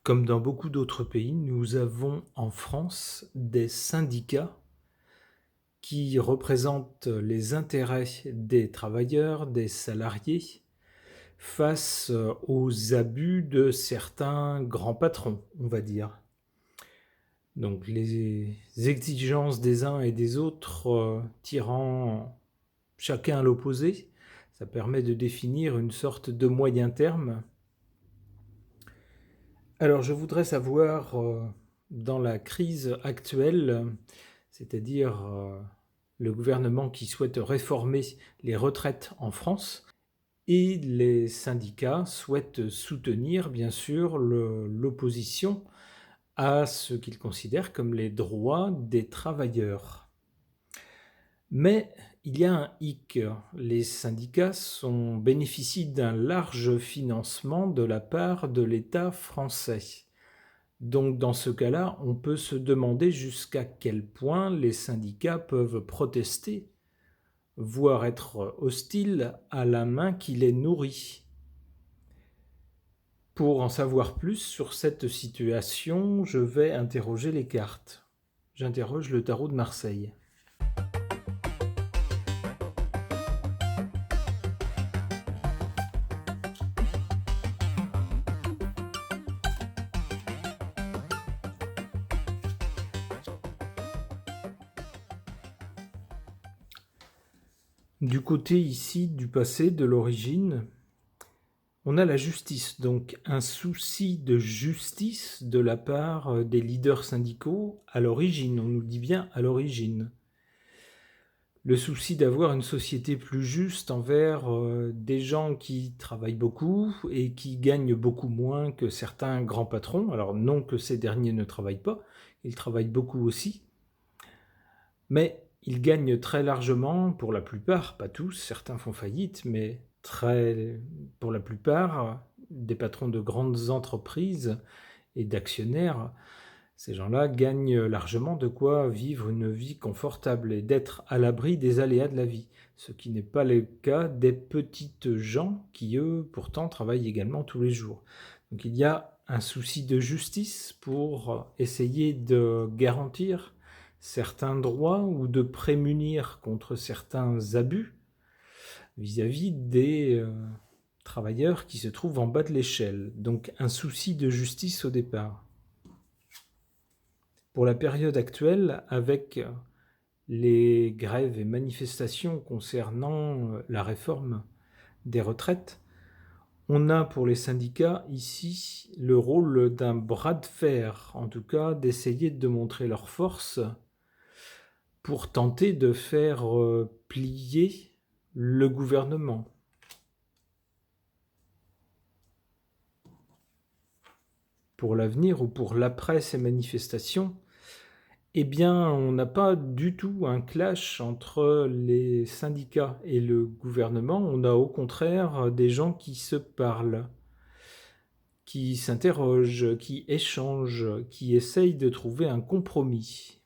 Comme dans beaucoup d'autres pays, nous avons en France des syndicats qui représentent les intérêts des travailleurs, des salariés, face aux abus de certains grands patrons, on va dire. Donc les exigences des uns et des autres tirant chacun à l'opposé, ça permet de définir une sorte de moyen terme. Alors je voudrais savoir, dans la crise actuelle, c'est-à-dire le gouvernement qui souhaite réformer les retraites en France, et les syndicats souhaitent soutenir bien sûr l'opposition à ce qu'ils considèrent comme les droits des travailleurs. Mais il y a un hic, les syndicats bénéficient d'un large financement de la part de l'État français. Donc dans ce cas-là, on peut se demander jusqu'à quel point les syndicats peuvent protester, voire être hostiles à la main qui les nourrit. Pour en savoir plus sur cette situation, je vais interroger les cartes. J'interroge le tarot de Marseille. Du côté ici du passé, de l'origine, on a la justice, donc un souci de justice de la part des leaders syndicaux à l'origine, on nous dit bien à l'origine. Le souci d'avoir une société plus juste envers des gens qui travaillent beaucoup et qui gagnent beaucoup moins que certains grands patrons. Alors non que ces derniers ne travaillent pas, ils travaillent beaucoup aussi, mais ils gagnent très largement pour la plupart, pas tous, certains font faillite, mais pour la plupart, des patrons de grandes entreprises et d'actionnaires, ces gens-là gagnent largement de quoi vivre une vie confortable et d'être à l'abri des aléas de la vie, ce qui n'est pas le cas des petites gens qui, eux, pourtant, travaillent également tous les jours. Donc il y a un souci de justice pour essayer de garantir certains droits ou de prémunir contre certains abus vis-à-vis des travailleurs qui se trouvent en bas de l'échelle. Donc un souci de justice au départ. Pour la période actuelle, avec les grèves et manifestations concernant la réforme des retraites, on a pour les syndicats ici le rôle d'un bras de fer, en tout cas d'essayer de montrer leur force pour tenter de faire plier le gouvernement. Pour l'avenir ou pour l'après ces manifestations, eh bien, on n'a pas du tout un clash entre les syndicats et le gouvernement. On a au contraire des gens qui se parlent, qui s'interrogent, qui échangent, qui essayent de trouver un compromis.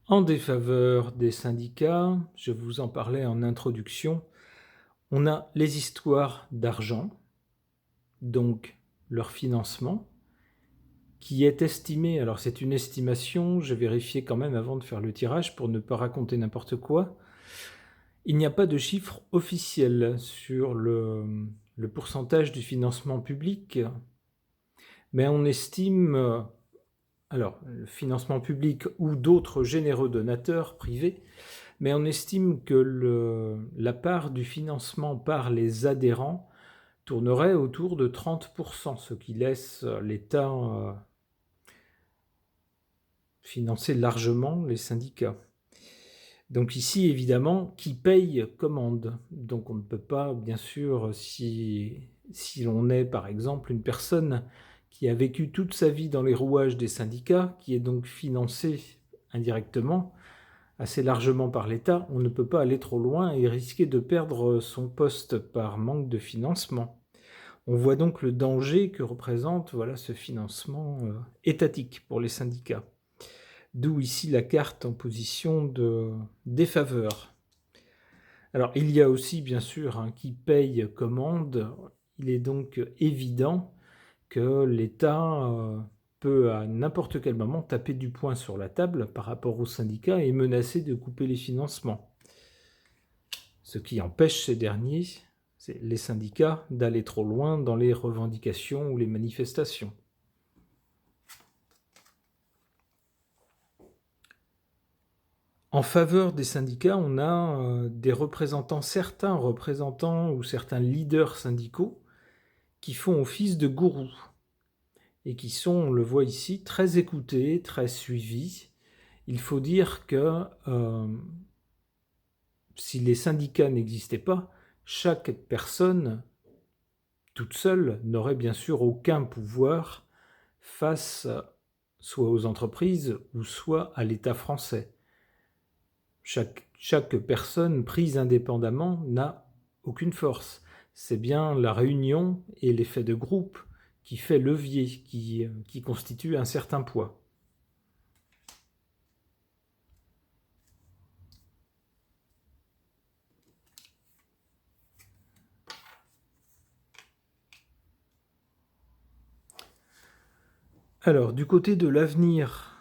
En défaveur des syndicats, je vous en parlais en introduction, on a les histoires d'argent, donc leur financement, qui est estimé, alors c'est une estimation, je vérifiais quand même avant de faire le tirage pour ne pas raconter n'importe quoi. Il n'y a pas de chiffre officiel sur le pourcentage du financement public, mais on estime, alors le financement public ou d'autres généreux donateurs privés, mais on estime que la part du financement par les adhérents tournerait autour de 30%, ce qui laisse l'État financer largement les syndicats. Donc ici, évidemment, qui paye commande. Donc on ne peut pas, bien sûr, si l'on est par exemple une personne qui a vécu toute sa vie dans les rouages des syndicats, qui est donc financée indirectement, assez largement par l'État, on ne peut pas aller trop loin et risquer de perdre son poste par manque de financement. On voit donc le danger que représente ce financement étatique pour les syndicats. D'où ici la carte en position de défaveur. Alors, il y a aussi, bien sûr, qui paye commande. Il est donc évident que l'État peut à n'importe quel moment taper du poing sur la table par rapport aux syndicats et menacer de couper les financements. Ce qui empêche ces derniers, les syndicats, d'aller trop loin dans les revendications ou les manifestations. En faveur des syndicats, on a certains représentants ou certains leaders syndicaux qui font office de gourous et qui sont, on le voit ici, très écoutés, très suivis. Il faut dire que si les syndicats n'existaient pas, chaque personne, toute seule, n'aurait bien sûr aucun pouvoir face soit aux entreprises ou soit à l'État français. Chaque personne prise indépendamment n'a aucune force. C'est bien la réunion et l'effet de groupe qui fait levier, qui constitue un certain poids. Alors, du côté de l'avenir,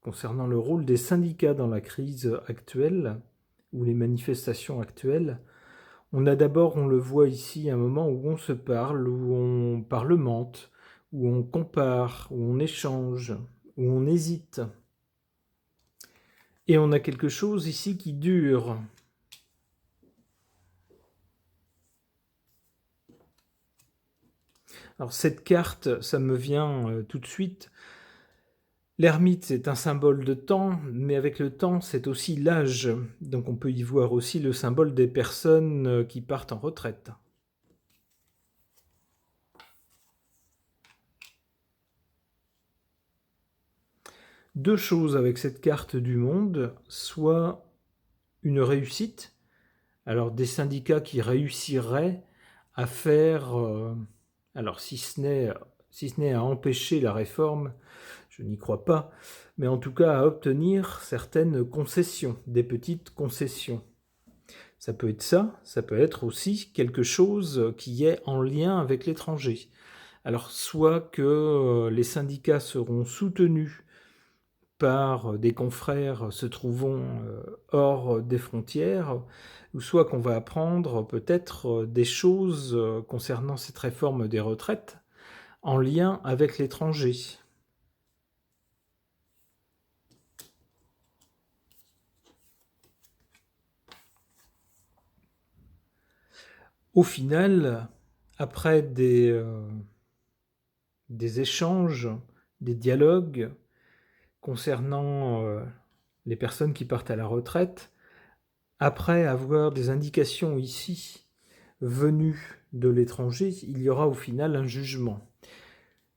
concernant le rôle des syndicats dans la crise actuelle, ou les manifestations actuelles, on a d'abord, on le voit ici, un moment où on se parle, où on parlemente, où on compare, où on échange, où on hésite. Et on a quelque chose ici qui dure. Alors cette carte, ça me vient tout de suite. L'ermite, c'est un symbole de temps, mais avec le temps, c'est aussi l'âge. Donc on peut y voir aussi le symbole des personnes qui partent en retraite. Deux choses avec cette carte du monde, soit une réussite, alors des syndicats qui réussiraient à faire, alors si ce n'est à empêcher la réforme, je n'y crois pas, mais en tout cas à obtenir certaines concessions, des petites concessions. Ça peut être ça peut être aussi quelque chose qui est en lien avec l'étranger. Alors soit que les syndicats seront soutenus par des confrères se trouvant hors des frontières, ou soit qu'on va apprendre peut-être des choses concernant cette réforme des retraites en lien avec l'étranger. Au final, après des échanges, des dialogues concernant les personnes qui partent à la retraite, après avoir des indications ici venues de l'étranger, il y aura au final un jugement.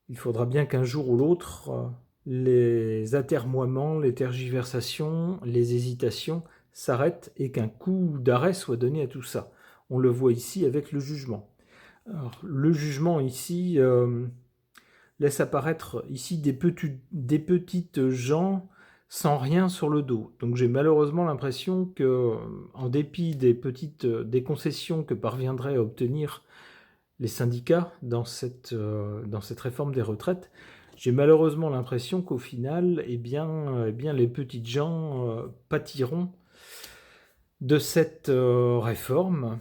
Il faudra bien qu'un jour ou l'autre, les atermoiements, les tergiversations, les hésitations s'arrêtent et qu'un coup d'arrêt soit donné à tout ça. On le voit ici avec le jugement. Alors, le jugement ici laisse apparaître ici des petites gens sans rien sur le dos. Donc j'ai malheureusement l'impression que, en dépit des concessions que parviendraient à obtenir les syndicats dans cette réforme des retraites, j'ai malheureusement l'impression qu'au final, les petites gens pâtiront de cette réforme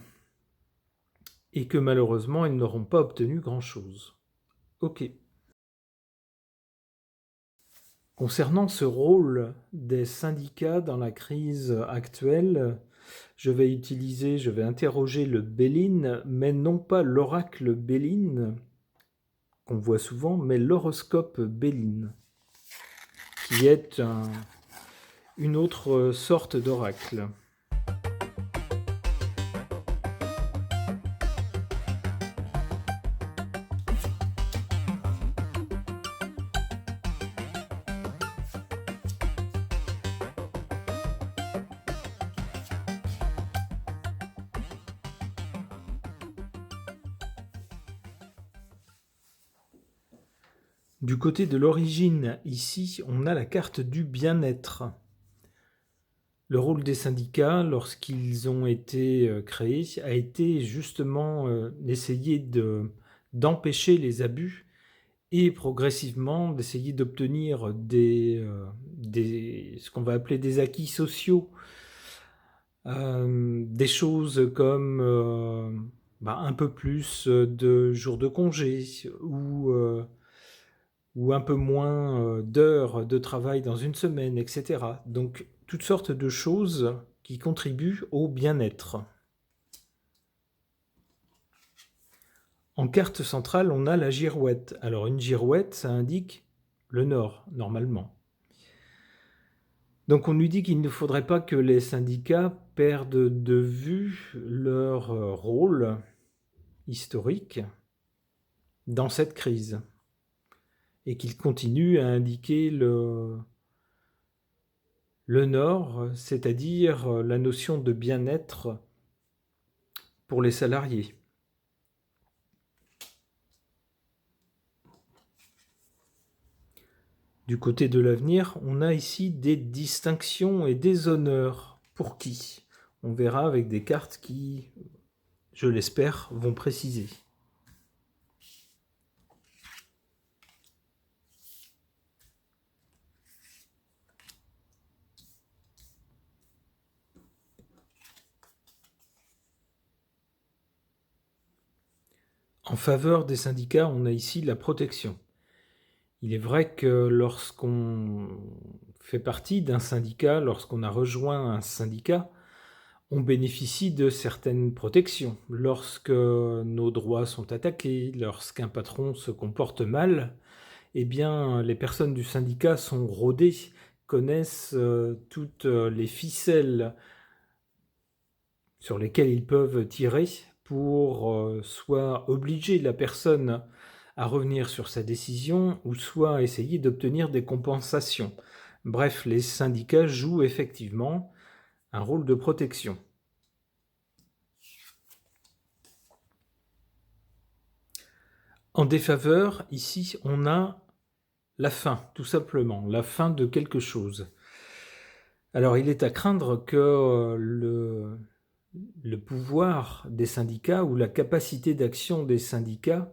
et que malheureusement, ils n'auront pas obtenu grand-chose. Ok. Concernant ce rôle des syndicats dans la crise actuelle, je vais interroger le Béline, mais non pas l'oracle Béline, qu'on voit souvent, mais l'horoscope Béline, qui est une autre sorte d'oracle. Du côté de l'origine, ici, on a la carte du bien-être. Le rôle des syndicats, lorsqu'ils ont été créés, a été justement d'essayer d'empêcher les abus et progressivement d'essayer d'obtenir ce qu'on va appeler des acquis sociaux, des choses comme un peu plus de jours de congé ou un peu moins d'heures de travail dans une semaine, etc. Donc, toutes sortes de choses qui contribuent au bien-être. En carte centrale, on a la girouette. Alors, une girouette, ça indique le nord, normalement. Donc, on nous dit qu'il ne faudrait pas que les syndicats perdent de vue leur rôle historique dans cette crise et qu'ils continuent à indiquer le nord, c'est-à-dire la notion de bien-être pour les salariés. Du côté de l'avenir, on a ici des distinctions et des honneurs. Pour qui? On verra avec des cartes qui, je l'espère, vont préciser. En faveur des syndicats, on a ici la protection. Il est vrai que lorsqu'on fait partie d'un syndicat, lorsqu'on a rejoint un syndicat, on bénéficie de certaines protections. Lorsque nos droits sont attaqués, lorsqu'un patron se comporte mal, eh bien, les personnes du syndicat sont rodées, connaissent toutes les ficelles sur lesquelles ils peuvent tirer pour soit obliger la personne à revenir sur sa décision ou soit essayer d'obtenir des compensations. Bref, les syndicats jouent effectivement un rôle de protection. En défaveur, ici, on a la fin, tout simplement, la fin de quelque chose. Alors, il est à craindre que le pouvoir des syndicats ou la capacité d'action des syndicats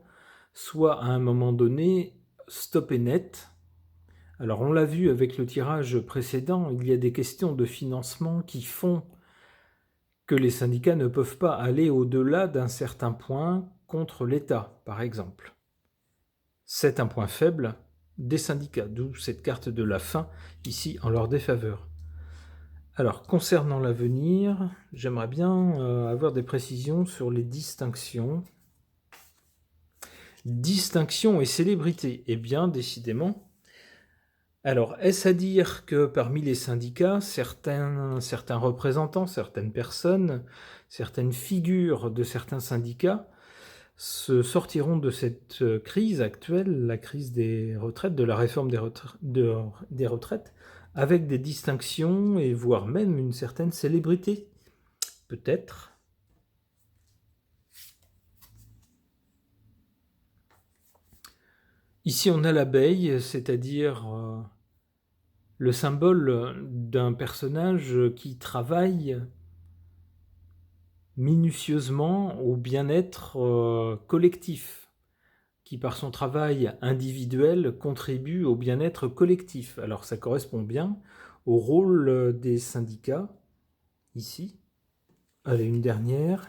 soit à un moment donné stoppé net. Alors, on l'a vu avec le tirage précédent, il y a des questions de financement qui font que les syndicats ne peuvent pas aller au-delà d'un certain point contre l'État, par exemple. C'est un point faible des syndicats, d'où cette carte de la fin, ici, en leur défaveur. Alors, concernant l'avenir, j'aimerais bien avoir des précisions sur les distinctions. Distinction et célébrité, eh bien, décidément. Alors, est-ce à dire que parmi les syndicats, certains représentants, certaines personnes, certaines figures de certains syndicats se sortiront de cette crise actuelle, la crise des retraites, de la réforme des retraites, avec des distinctions et voire même une certaine célébrité? Peut-être. Ici, on a l'abeille, c'est-à-dire le symbole d'un personnage qui travaille minutieusement au bien-être collectif, qui par son travail individuel contribue au bien-être collectif. Alors ça correspond bien au rôle des syndicats, ici. Allez, une dernière.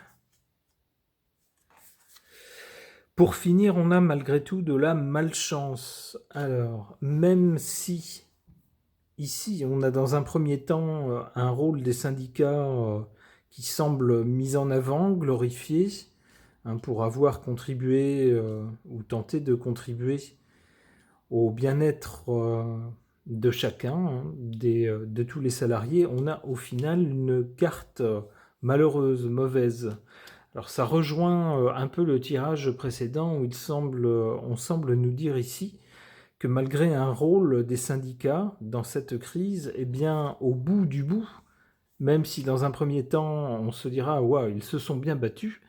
Pour finir, on a malgré tout de la malchance. Alors, même si ici, on a dans un premier temps un rôle des syndicats qui semble mis en avant, glorifié, pour avoir contribué ou tenté de contribuer au bien-être de chacun, de tous les salariés. On a au final une carte malheureuse, mauvaise. Alors ça rejoint un peu le tirage précédent où on semble nous dire ici que malgré un rôle des syndicats dans cette crise, eh bien, au bout du bout, même si dans un premier temps on se dira « Waouh, ils se sont bien battus »,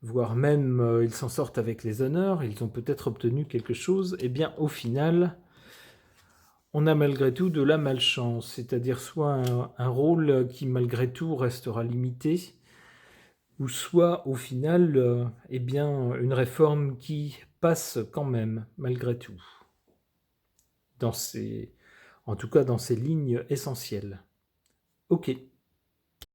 voire même ils s'en sortent avec les honneurs, ils ont peut-être obtenu quelque chose, eh bien au final, on a malgré tout de la malchance, c'est-à-dire soit un rôle qui malgré tout restera limité, ou soit au final, eh bien une réforme qui passe quand même, malgré tout, dans en tout cas dans ces lignes essentielles. Ok.